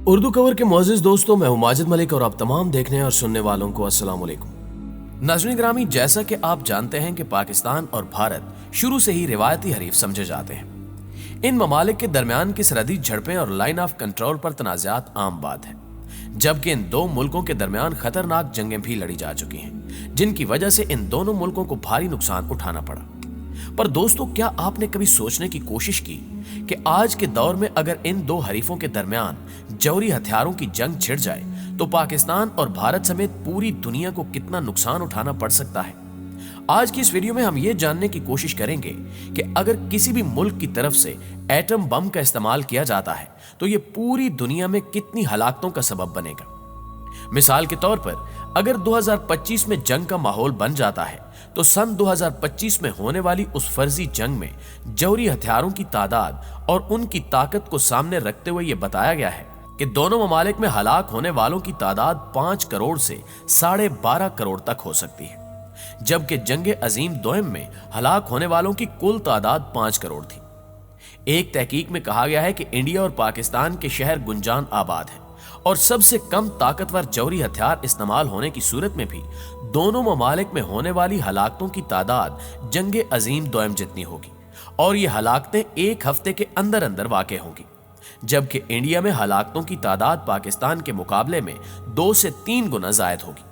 Urdu cover के मुअज़्ज़िज़ दोस्तों, मैं हूं माजिद मलिक और आप तमाम देखने और सुनने वालों को अस्सलाम वालेकुम। नाज़रीन ग्रामी, जैसा कि आप जानते हैं कि पाकिस्तान और भारत शुरू से ही रिवायती हरीफ समझे जाते हैं। इन ममालिक के दरमियान की सरहदी झड़पें और लाइन ऑफ कंट्रोल पर तनाज़ात आम बात है, जबकि इन दो मुल्कों के दरमियान खतरनाक जंगें भी लड़ी जा चुकी हैं, जिनकी वजह से इन दोनों मुल्कों को भारी नुकसान उठाना पड़ा। पर दोस्तों, क्या आपने कभी सोचने की कोशिश की कि आज के दौर में अगर इन दो हरीफों के दरमियान जौहरी हथियारों की जंग छिड़ जाए तो पाकिस्तान और भारत समेत पूरी दुनिया को कितना नुकसान उठाना पड़ सकता है? आज की इस वीडियो में हम ये जानने की कोशिश करेंगे कि अगर किसी भी मुल्क की तरफ से एटम बम का इस्तेमाल किया जाता है तो ये पूरी दुनिया में कितनी हलाकतों का सबब बनेगा। मिसाल के तौर पर, अगर 2025 में जंग का माहौल बन जाता है तो सन 2025 में होने वाली उस फर्जी जंग में जौहरी हथियारों की तादाद और उनकी ताकत को सामने रखते हुए यह बताया गया है कि दोनों ममालिक में हलाक होने वालों की तादाद 5 करोड़ से 12.5 करोड़ तक हो सकती है, जबकि जंग अजीम दोयम में हलाक होने वालों की कुल तादाद 5 करोड़ थी। एक तहकीक में कहा गया है कि इंडिया और पाकिस्तान के शहर गुंजान आबाद हैं और सबसे कम ताकतवर जौहरी हथियार इस्तेमाल होने की सूरत में भी दोनों ममालिक में होने वाली हलाकतों की तादाद जंग अजीम दोयम जितनी होगी और ये हलाकतें एक हफ्ते के अंदर अंदर वाक़े होंगी, जबकि इंडिया में हलाकतों की तादाद पाकिस्तान के मुकाबले में 2 से 3 गुना ज़ायद होगी,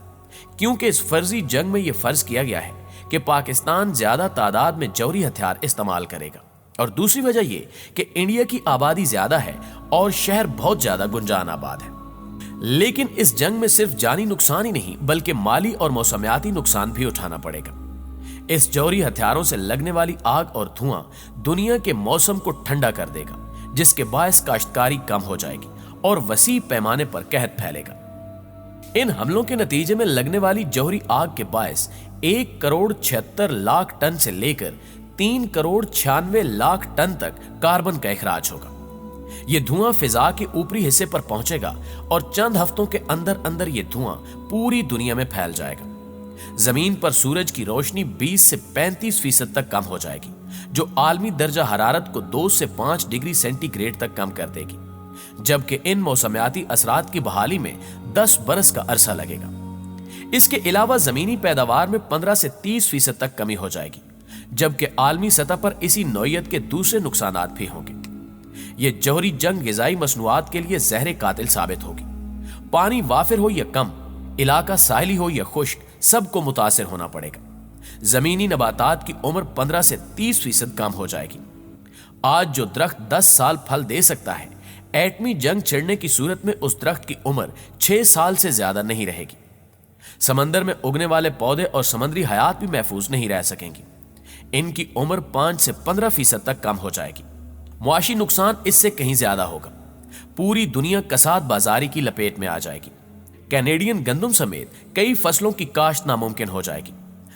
क्योंकि इस फर्जी जंग में यह फर्ज किया गया है कि पाकिस्तान ज्यादा तादाद में जौहरी हथियार इस्तेमाल करेगा। और दूसरी वजह यह कि इंडिया की आबादी ज्यादा है और शहर बहुत ज्यादा गुंजान आबाद है। लेकिन इस जंग में सिर्फ जानी नुकसान ही नहीं बल्कि माली और मौसमियाती नुकसान भी उठाना पड़ेगा। इस जौहरी हथियारों से लगने वाली आग और धुआं दुनिया के मौसम को ठंडा कर देगा, जिसके बायस काश्तकारी कम हो जाएगी और वसी पैमाने पर कहत फैलेगा। इन हमलों के नतीजे में लगने वाली जौहरी आग के बायस 1 करोड़ 76 लाख टन से लेकर 3 करोड़ 96 लाख टन तक कार्बन का इखराज होगा। यह धुआं फिजा के ऊपरी हिस्से पर पहुंचेगा और चंद हफ्तों के अंदर अंदर यह धुआं पूरी दुनिया में फैल जाएगा। जमीन पर सूरज की रोशनी 20 से 35% तक कम हो जाएगी, जो आलमी दर्जा हरारत को 2 से 5 डिग्री सेंटीग्रेड तक कम कर देगी, जबकि इन मौसमियाती असरात की बहाली में 10 बरस का अरसा लगेगा। इसके अलावा जमीनी पैदावार में 15 से 30% तक कमी हो जाएगी, जबकि आलमी सतह पर इसी नौयत के दूसरे नुकसानात भी होंगे। यह जौहरी जंग ग़िज़ाई मसनूआत के लिए ज़हर कातिल साबित होगी। पानी वाफिर हो या कम, इलाका साहिली हो या खुश्क, सबको मुतासिर होना पड़ेगा। जमीनी नबातात की उम्र 15 से 30% कम हो जाएगी। आज जो दरख्त 10 साल फल दे सकता है, एटमी जंग छिड़ने की सूरत में उस दरख्त की उम्र 6 साल से ज्यादा नहीं रहेगी। समंदर में उगने वाले पौधे और समुद्री हयात भी महफूज नहीं रह सकेंगी। इनकी उम्र 5 से 15% तक कम हो जाएगी। मुआशी नुकसान इससे कहीं ज्यादा होगा। पूरी दुनिया कसाद बाजारी की लपेट में आ जाएगी। कैनेडियन गंदम समेत कई फसलों की काश्त नामुमकिन हो जाएगी।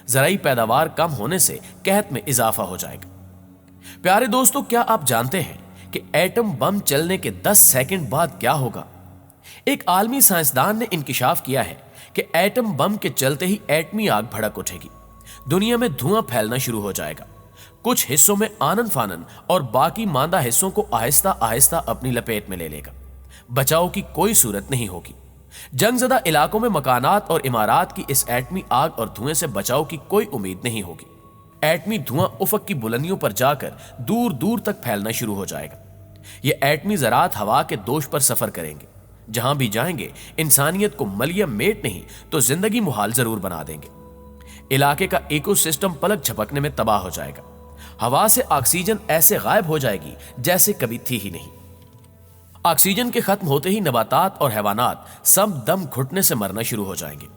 ज़राई पैदावार कम होने से कहत में इजाफा हो जाएगा। प्यारे दोस्तों, क्या आप जानते हैं कि एटम बम चलने के 10 सेकंड बाद क्या होगा? एक आलमी साइंसदान ने इंकिशाफ किया है कि एटम बम के चलते ही एटमी आग भड़क उठेगी। दुनिया में धुआं फैलना शुरू हो जाएगा। कुछ हिस्सों में आनन फानन और बाकी मांदा हिस्सों को आहिस्ता आहिस्ता अपनी लपेट में ले लेगा। बचाव की कोई सूरत नहीं होगी। जंगज़दा इलाकों में मकानात और इमारात की इस एटमी आग और धुएं से बचाव की कोई उम्मीद नहीं होगी। एटमी धुआं उफक की बुलंदियों पर जाकर दूर दूर तक फैलना शुरू हो जाएगा। ये एटमी ज़रात हवा के दोष पर सफर करेंगे। जहां भी जाएंगे इंसानियत को मलिया मेट नहीं तो जिंदगी मुहाल जरूर बना देंगे। इलाके का इकोसिस्टम पलक झपकने में तबाह हो जाएगा। हवा से ऑक्सीजन ऐसे गायब हो जाएगी जैसे कभी थी ही नहीं। ऑक्सीजन के खत्म होते ही नबातात और हैवानात सब दम घुटने से मरना शुरू हो जाएंगे।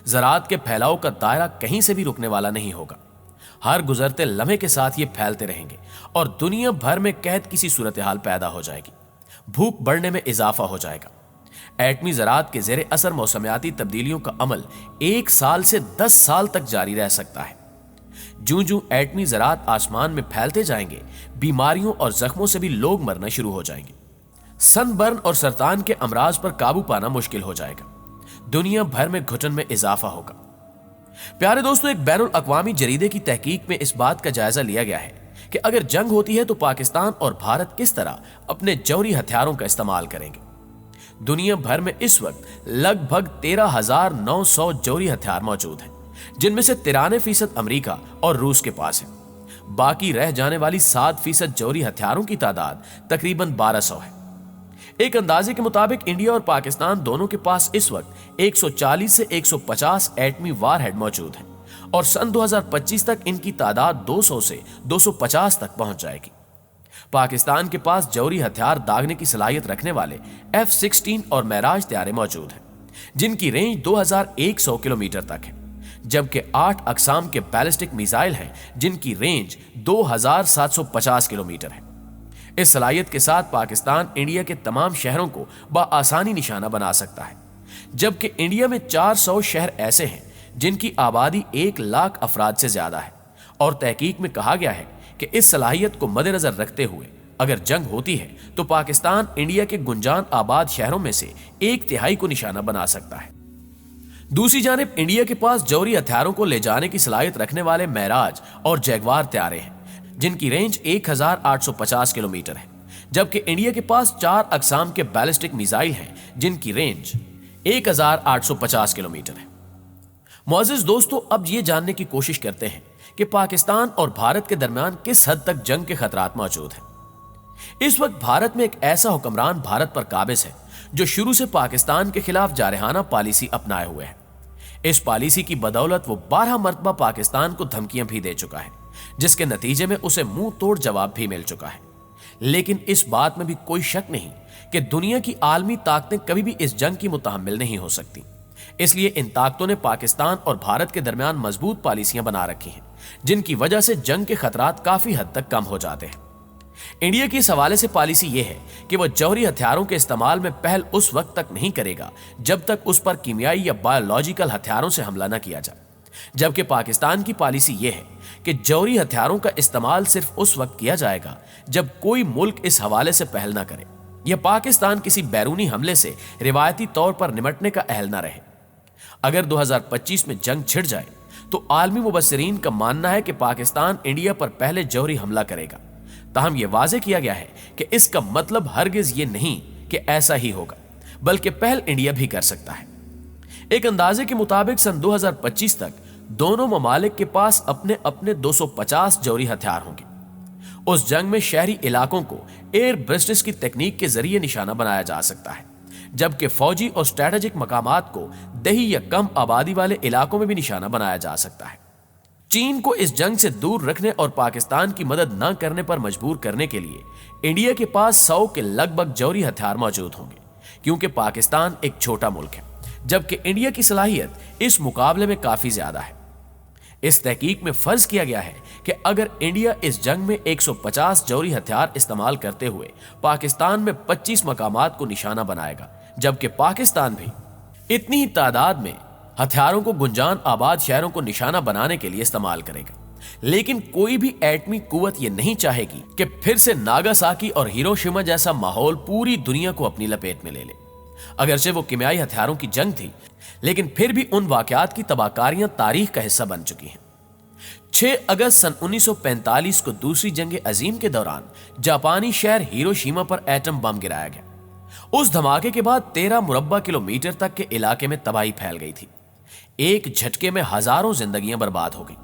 ज़रात के फैलाव का दायरा कहीं से भी रुकने वाला नहीं होगा। हर गुजरते लम्हे के साथ ये फैलते रहेंगे और दुनिया भर में कहत किसी सूरत हाल पैदा हो जाएगी। भूख बढ़ने में इजाफा हो जाएगा। एटमी ज़रात के ज़ेरे असर मौसमियाती तब्दीलियों का अमल 1 साल से 10 साल तक जारी रह सकता है। जूं जूं एटमी ज़रात आसमान में फैलते जाएंगे, बीमारियों और जख्मों से भी लोग मरना शुरू हो जाएंगे। सनबर्न और सरतान के अमराज पर काबू पाना मुश्किल हो जाएगा। दुनिया भर में घुटन में इजाफा होगा। प्यारे दोस्तों, एक बैनुल अक़वामी जरीदे की तहकीक में इस बात का जायजा लिया गया है कि अगर जंग होती है तो पाकिस्तान और भारत किस तरह अपने जौहरी हथियारों का इस्तेमाल करेंगे। दुनिया भर में इस वक्त लगभग 13,900 जौहरी हथियार मौजूद हैं, जिनमें से 93% अमेरिका और रूस के पास है। बाकी रह जाने वाली 7% जौहरी हथियारों की तादाद तकरीबन 1200 है। एक अंदाजे के मुताबिक इंडिया और पाकिस्तान दोनों के पास इस वक्त 140 से 150 एटमी वारहेड मौजूद हैं और सन 2025 तक इनकी तादाद 200 से 250 तक पहुंच जाएगी। पाकिस्तान के पास जौहरी हथियार दागने की सलाहियत रखने वाले F-16 और मेराज तैयारे मौजूद हैं, जिनकी रेंज 2100 किलोमीटर तक है, जबकि 8 अकसाम के बैलिस्टिक मिसाइल हैं जिनकी रेंज 2750 किलोमीटर है। इस सलाहियत के साथ पाकिस्तान इंडिया के तमाम शहरों को बआसानी निशाना बना सकता है, जबकि इंडिया में 400 शहर ऐसे हैं जिनकी आबादी 1 लाख अफराद से ज्यादा है और तहकीक में कहा गया है कि इस सलाहियत को मद्देनजर रखते हुए अगर जंग होती है तो पाकिस्तान इंडिया के गुंजान आबाद शहरों में से 1/3 को निशाना बना सकता है। दूसरी जानिब इंडिया के पास जौहरी हथियारों को ले जाने की सलाहियत रखने वाले मेराज और जैगवार तैयारे हैं, जिनकी रेंज 1850 किलोमीटर है, जबकि इंडिया के पास 4 अकसाम के बैलिस्टिक मिसाइल हैं जिनकी रेंज 1850 किलोमीटर है। मुअज़्ज़िज़ दोस्तों, अब ये जानने की कोशिश करते हैं कि पाकिस्तान और भारत के दरमियान किस हद तक जंग के खतरात मौजूद हैं। इस वक्त भारत में एक ऐसा हुक्मरान भारत पर काबिज है जो शुरू से पाकिस्तान के खिलाफ जारहाना पॉलिसी अपनाए हुए है। इस पॉलिसी की बदौलत वो 12 मरतबा पाकिस्तान को धमकियां भी दे चुका है, जिसके नतीजे में उसे मुंह तोड़ जवाब भी मिल चुका है। लेकिन इस बात में भी कोई शक नहीं कि दुनिया की आलमी ताकतें कभी भी इस जंग की मुतहम्मिल नहीं हो सकती। इसलिए इन ताकतों ने पाकिस्तान और भारत के दरमियान मजबूत पॉलिसियां बना रखी हैं, जिनकी वजह से जंग के खतरात काफी हद तक कम हो जाते हैं। इंडिया की इस हवाले से पॉलिसी यह है कि वह जौहरी हथियारों के इस्तेमाल में पहल उस वक्त तक नहीं करेगा जब तक उस पर कीमियाई या बायोलॉजिकल हथियारों से हमला न किया जाए, जबकि पाकिस्तान की पॉलिसी यह है कि जौहरी हथियारों का इस्तेमाल सिर्फ उस वक्त किया जाएगा जब कोई मुल्क इस हवाले से पहल न करे या पाकिस्तान किसी बैरूनी हमले से रिवायती तौर पर निपटने का अहल न रहे। अगर 2025 में जंग छिड़ जाए तो आलमी मुबस्सिरीन का मानना है कि पाकिस्तान इंडिया पर पहले जौहरी हमला करेगा। ताहम यह वाज़े किया गया है कि इसका मतलब हरगिज ये नहीं कि ऐसा ही होगा, बल्कि पहल इंडिया भी कर सकता है। एक अंदाजे के मुताबिक सन 2025 तक दोनों ममालिक के पास अपने अपने 250 जौहरी हथियार होंगे। उस जंग में शहरी इलाकों को एयर ब्रिस्टिस की तकनीक के जरिए निशाना बनाया जा सकता है, जबकि फौजी और स्ट्रेटेजिक मकामात को दही या कम आबादी वाले इलाकों में भी निशाना बनाया जा सकता है। चीन को इस जंग से दूर रखने और पाकिस्तान की मदद न करने पर मजबूर करने के लिए इंडिया के पास 100 के लगभग जौहरी हथियार मौजूद होंगे, क्योंकि पाकिस्तान एक छोटा मुल्क है, जबकि इंडिया की सलाहियत इस मुकाबले में काफी ज्यादा है। इस तहकीक में फर्ज किया गया है कि अगर इंडिया इस जंग में 150 जौहरी हथियार इस्तेमाल करते हुए पाकिस्तान में 25 मकामात को निशाना बनाएगा, जबकि पाकिस्तान भी इतनी ही तादाद में हथियारों को गुंजान आबाद शहरों को निशाना बनाने के लिए इस्तेमाल करेगा। लेकिन कोई भी एटमी कुव्वत ये नहीं चाहेगी कि फिर से नागासाकी और हिरोशिमा जैसा माहौल पूरी दुनिया को अपनी लपेट में ले ले। अगरचे वो कीमियाई हथियारों की जंग थी, लेकिन फिर भी उन वाकयात की तबाहकारियां तारीख का हिस्सा बन चुकी हैं। 6 अगस्त सन 1945 को दूसरी जंग अजीम के दौरान जापानी शहर हिरोशिमा पर एटम बम गिराया गया। उस धमाके के बाद 13 मुरब्बा किलोमीटर तक के इलाके में तबाही फैल गई थी। एक झटके में हजारों जिंदगियां बर्बाद हो गई।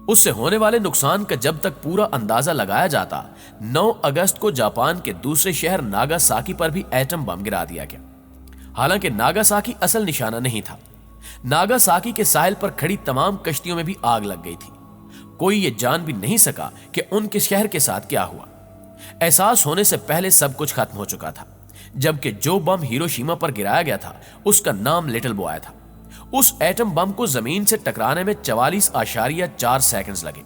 उससे होने वाले नुकसान का जब तक पूरा अंदाजा लगाया जाता, 9 अगस्त को जापान के दूसरे शहर नागासाकी पर भी एटम बम गिरा दिया गया। हालांकि नागासाकी असल निशाना नहीं था। नागासाकी के साहिल पर खड़ी तमाम कश्तियों में भी आग लग गई थी। कोई ये जान भी नहीं सका कि उनके शहर के साथ क्या हुआ। एहसास होने से पहले सब कुछ खत्म हो चुका था, जबकि जो बम हिरोशिमा पर गिराया गया था उसका नाम लिटिल बॉय था। उस एटम बम को जमीन से टकराने में 44.4 सेकंड्स लगे।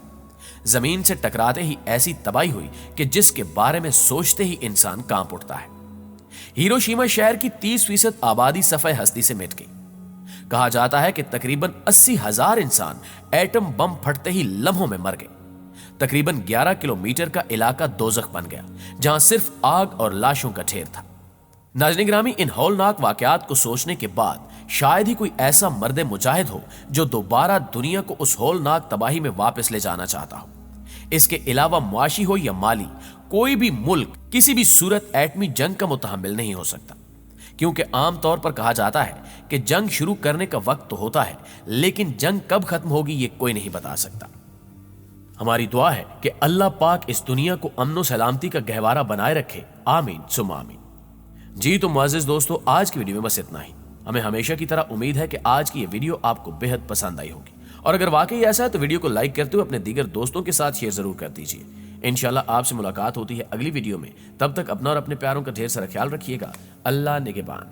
जमीन से टकराते ही ऐसी तबाही हुई कि जिसके बारे में सोचते ही इंसान कांप उठता है। हिरोशिमा शहर की 30% आबादी सफ़े हस्ती से मिट गई। कहा जाता है कि तकरीबन 80,000 इंसान एटम बम फटते ही लम्हों में मर गए। तकरीबन 11 किलोमीटर का इलाका दोजख बन गया, जहां सिर्फ आग और लाशों का ढेर था। नाज़रीन गिरामी, इन हौलनाक वाकयात को सोचने के बाद शायद ही कोई ऐसा मर्द मुजाहिद हो जो दोबारा दुनिया को उस हौलनाक तबाही में वापस ले जाना चाहता हो। इसके अलावा मुआशी हो या माली, कोई भी मुल्क किसी भी सूरत एटमी जंग का मुतहम्मिल नहीं हो सकता, کیونکہ عام طور پر کہا جاتا ہے کہ جنگ شروع کرنے کا وقت تو ہوتا ہے، لیکن جنگ کب ختم ہوگی یہ کوئی نہیں بتا سکتا۔ ہماری دعا ہے کہ اللہ پاک اس دنیا کو امن و سلامتی کا گہوارہ بنائے رکھے، آمین ثم آمین۔ جی تو معزز دوستو، آج کی ویڈیو میں بس اتنا ہی۔ ہمیں ہمیشہ کی طرح امید ہے کہ آج کی یہ ویڈیو آپ کو بے حد پسند آئی ہوگی، اور اگر واقعی ایسا ہے تو ویڈیو کو لائک کرتے ہوئے اپنے دیگر دوستوں کے ساتھ شیئر ضرور کر دیجیے۔ انشاءاللہ آپ سے ملاقات ہوتی ہے اگلی ویڈیو میں، تب تک اپنا اور اپنے پیاروں کا ڈھیر سارا خیال رکھیے گا۔ اللہ نگہبان۔